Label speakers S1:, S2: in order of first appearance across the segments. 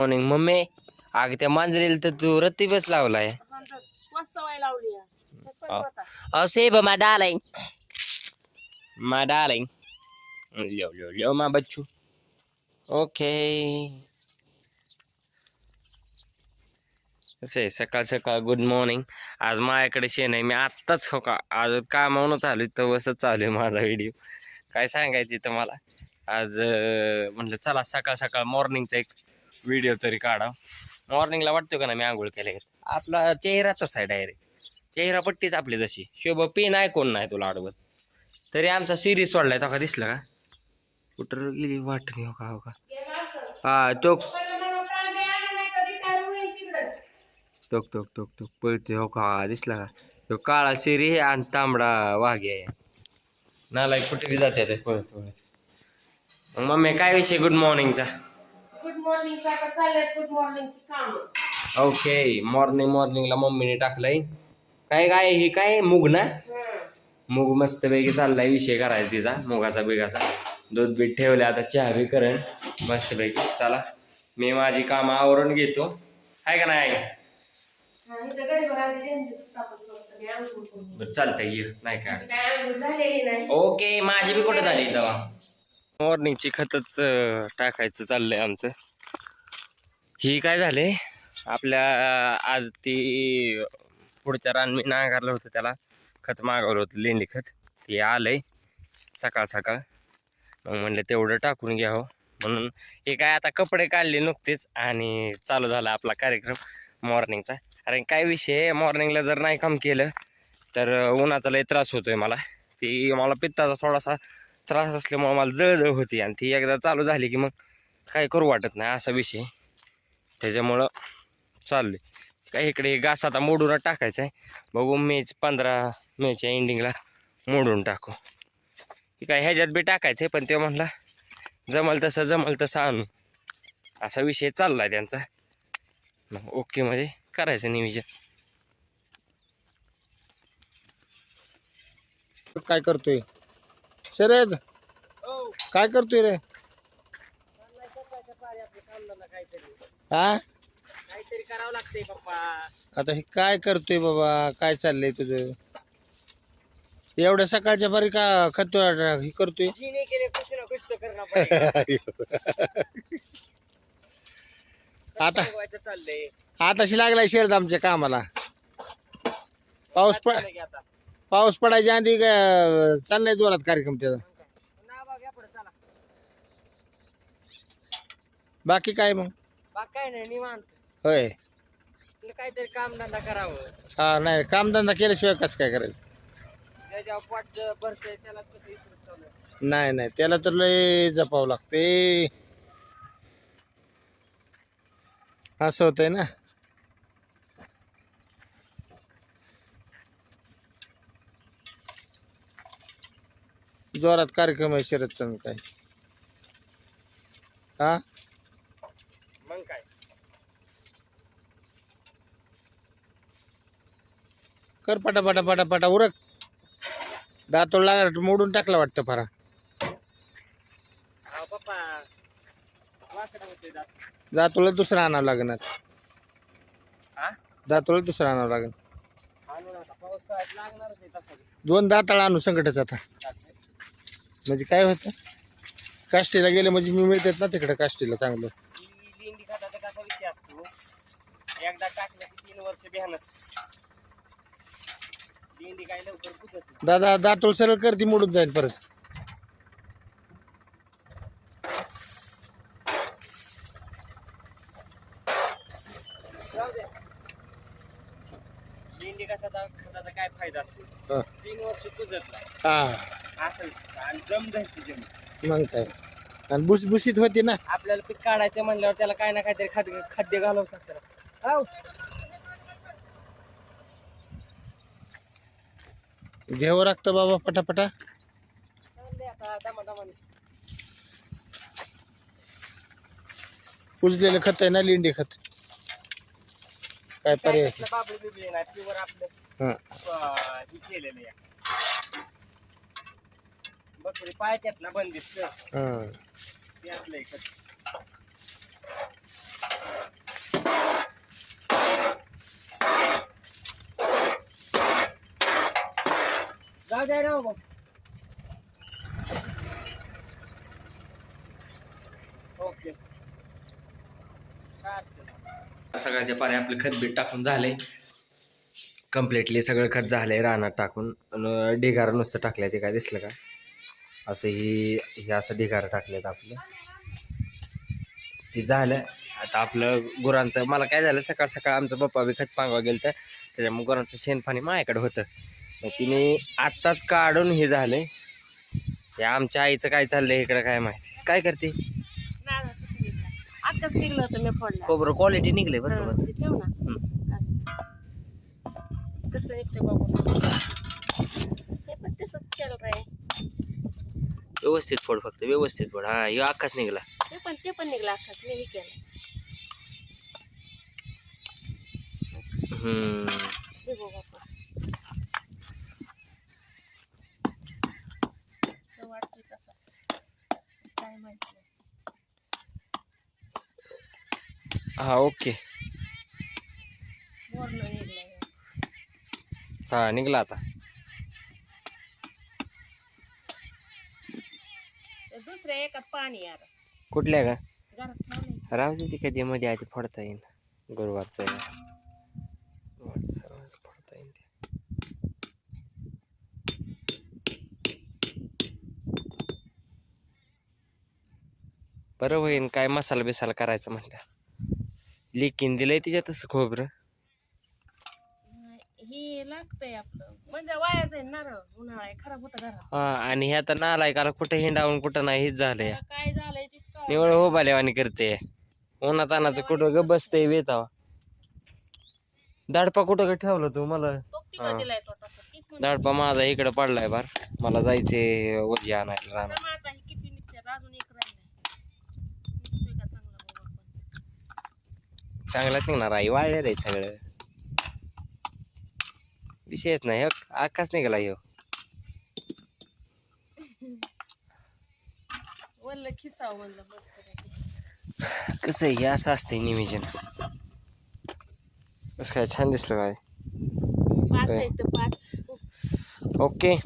S1: Morning mummy. अग त्या मांजरीला तर तू रत्तीबस लावलाय. say but my darling. My darling. Yo my बच्चू. ओके. से सकाळ सकाळ गुड मॉर्निंग. आज माझ्याकडे शेण आहे. मी आत्ताच हो का आज कामावून चालू तर वसच चालू आहे माझा व्हिडिओ. काय सांगायचं तुम्हाला. आज म्हटलं चला सकाळ सकाळ मॉर्निंगचा एक व्हिडिओ तरी काढा. मॉर्निंगला वाटतो का ना मी आंघोळ केल्या आपला चेहरा तसा आहे डायरेक्ट. चेहरा पट्टीच आपली जशी. शोभा पेन आहे कोण नाही तुला अडवत. तरी आमचा सिरीज सोडलाय तो का दिसला का कुठं गेली वाट नाही. हो का हो का हा टोक टोक टोक टोक टोक पळते. हो का दिसला का तो काळा शिरी आणि तांबडा वाघे आहे. नालायक कुठे बी जाते ते पळत पळत. मग मम्मी काय विषय गुड मॉर्निंगचा.
S2: गुड मॉर्निंग चाललंय गुड मॉर्निंगची काम.
S1: ओके मॉर्निंगला मम्मीने टाकलंय काय काय हे काय मूग ना. मूग मस्तपैकी चाललाय विषय करायचा तिचा मुगाचा बिगाचा. दूध बीठ ठेवले आता चहा बी करेन मस्तपैकी. चला मी माझी कामं आवरून घेतो आहे का नाही. चालतंय ये नाही काय. ओके माझी बी कुठे झाली तेव्हा. मॉर्निंगची खतच टाकायचं चाललंय आमचं. ही काय झाले आपल्या आज ती पुढच्या रान मी नांगरलं होतं त्याला खत मागवलं होतं लेंडी खत. ते आलंय सकाळ सकाळ. मग म्हणलं तेवढं टाकून घ्यावं म्हणून हे काय आता कपडे काढले नुकतेच आणि चालू झाला आपला कार्यक्रम मॉर्निंगचा. कारण काय विषय मॉर्निंगला जर नाही काम केलं तर उन्हाचा लय त्रास होतोय मला. ती मला पित्ताचा थोडासा त्रास असल्यामुळे मला जळजळ होती आणि ती एकदा चालू झाली की मग काय करू वाटत नाही असा विषय. त्याच्यामुळं चालले काय इकडे घास आता मोडून टाकायचं आहे. बघू 15 मेच्या एंडिंगला मोडून टाकू. काय ह्याच्यात बी टाकायचं आहे पण ते म्हणला जमल तसं आणू असा विषय चालला आहे त्यांचा. मग ओके मध्ये करायचं नियोजन.
S3: काय करतोय शरद. काय करतोय रे. हा
S1: काहीतरी करावं लागतंय पप्पा.
S3: आता हे काय करतोय बाबा. काय चाललंय तुझं एवढ्या सकाळच्या बारी का खत हे करतोय. आता
S1: चाललंय
S3: आताशी लागलाय शरद आमच्या कामाला. पाऊस पडायच्या आधी चाललाय जोरात कार्यक्रम त्याचा. बाकी काय मग.
S1: काय नाही निवांत.
S3: होय
S1: काहीतरी कामधंदा करावं.
S3: हा नाही कामधंदा केल्याशिवाय कसं काय करायचं.
S1: त्याच्यावर पोट भरतंय त्याला
S3: नाही नाही त्याला तर लय जपावं लागते. असं होतंय ना. जोरात कार्यक्रम आहे शरदचा काय. हा
S1: मग काय
S3: कर पटापटा पटापटा उरक. दातोड लागला मोडून टाकला वाटतं फारा.
S1: पप्पा
S3: दातोळ दुसरा आणावं लागणार. दातोळ दुसरा आणावं लागेल. 2 दाताळ आणू संकटच आता. म्हणजे काय होतं काष्टीला गेले म्हणजे मी मिळतात ना तिकडे काष्टीला चांगलं.
S1: लेंडी खताचा कसा विषय असतो एकदा टाकलं की 3 वर्ष बिहान असतं. लेंडी काय लवकर कुजत.
S3: दादा दातोळ सरळ करती मोडून जाईल परत.
S1: लेंडी कशाचा खताचा काय फायदा असतो. 3 वर्ष कुजत नाही.
S3: हा
S1: असं आणि जम धरते जमीन.
S3: मग काय आणि भुसभुशीत होती ना.
S1: आपल्याला पीक काढायचं म्हणल्यावर त्याला काय ना काहीतरी खाद्य घालवं लागतं.
S3: घ्यावं लागतं बाबा पटापटा.
S1: आता दमादमाने
S3: कुजलेलं खत आहे ना लेंडी खत. काय पर्याय.
S1: बाबळी बिबळी नाही प्युअर आपलं हे केलेलं आहे. बकरी पाळत्यात ना बंदिस्त.
S3: हा
S1: ते आपलं खत.
S2: द्या ना बघ.
S1: ओके. सगळ्याच्या पाणी आपले खतबीट टाकून झाले कम्प्लिटली. सगळं खत झालंय रानात टाकून. ढिगारा नुसतं टाकलंय ते काय दिसलं का असं ही असं ढिगारा टाकलेत आपलं ते झालं. आता आपलं गुरांचं मला काय झालं सकाळ सकाळ आमचं पप्पा बी खत पांगवा गेलं तर त्याच्यामुळे गुरांचं शेणपाणी माझ्याकडे होतं. मग तिने आत्ताच काढून हे झालंय. ते आमच्या आईचं काय चाललंय इकडं काय माहिती. काय करते
S2: आताच निघलं होतं मी फोडला.
S1: खोबरं क्वालिटी निघले बरं का.
S2: ते ठेव ना. कसं निघतं बघू. हे पण तसंच केलं रे.
S1: व्यवस्थित फोड फक्त व्यवस्थित फोड. हा ह्यो अख्खाच निघला.
S2: ते पण निघला अख्खाच. मी हे केलं. हे बघ बाप्पा. तो वाटतोय तसा. काय माहिती.
S1: हा ओके.
S2: वरनं निघलं.
S1: हा निघला आता.
S2: दुसऱ्या एकात पाणी यार.
S1: कुठल्या का
S2: घरात ठेवलंय.
S1: राहू दे ती कधी मध्ये आधी फोडता येईल. गुरुवारचं फोडता येईल ते. बरं होईन काय मसाला बिसाला करायचं म्हटलं. लिकीन दिलंय तिच्यात तसं खोबरं.
S2: हे लागतंय आपलं म्हणजे वायाच आहे नारळ. उन्हाळा आहे खराब होतं घरात.
S1: हा आणि हे आता नालाय का कुठं हिंडावून कुठं नाही हेच झालंय.
S2: त्याला काय झालंय तीच कळलं.
S1: निवळ हो बालेवानी करते. उन्हात अनाचं कुठं ग बसतंय वेतावा. दाडपा कुठं का ठेवलं तू मला.
S2: तो तिकडं दिलाय तो टाकून. तीच म्हणते.
S1: दाडपा माझा इकडं पडलाय बार. मला जायचे वजी आणायला राहणार.
S2: तर मग आता हे किती निघते अजून एक राहिलाय. निघतोय का चांगला बघू आपण.
S1: चांगलाच निघणार आई वाळले रे सगळं. विषयच नाही आकाश निघाला ह्यो.
S2: वल्ल खिसाव म्हणलं मस्त.
S1: कसं आहे हे असं असतंय नियोजन. कसं काय छान दिसलं काय.
S2: 5 आहे तर 5.
S1: ओके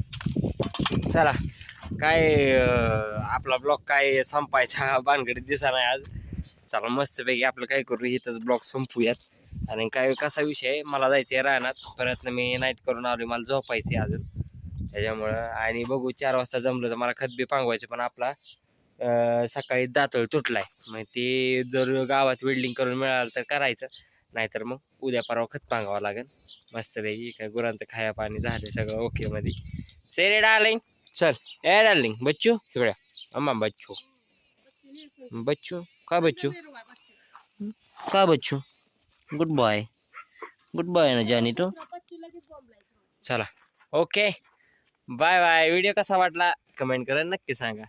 S1: चला काय आपला ब्लॉग काय संपायचा भानगडीत दिसा नाही आज. चला मस्तपैकी आपलं काय करू इथंच ब्लॉग संपूयात. आणि काय कसा विषय आहे मला जायचं आहे रानात परत मी नाईट करून आलो. मला झोपायचं अजून त्याच्यामुळं. आणि बघू 4 वाजता जमलं तर मला खत बी पांगवायचं. पण आपला सकाळी दातळ तुटलाय. मग ते जर गावात वेल्डिंग करून मिळालं तर करायचं. नाहीतर मग उद्या परवा खत पांगावं लागेल मस्तपैकी. काय गुरांचं खाया पाणी झालं सगळं ओके मध्ये. सेरे डार्लिंग चल ए डार्लिंग बच्चू तिकडे अम्मा बच्चू बच्चू का बच्चू का बच्चू गुड बॉय ना जानी तू. चला ओके बाय बाय. व्हिडिओ कसा वाटला कमेंट करा नक्की सांगा.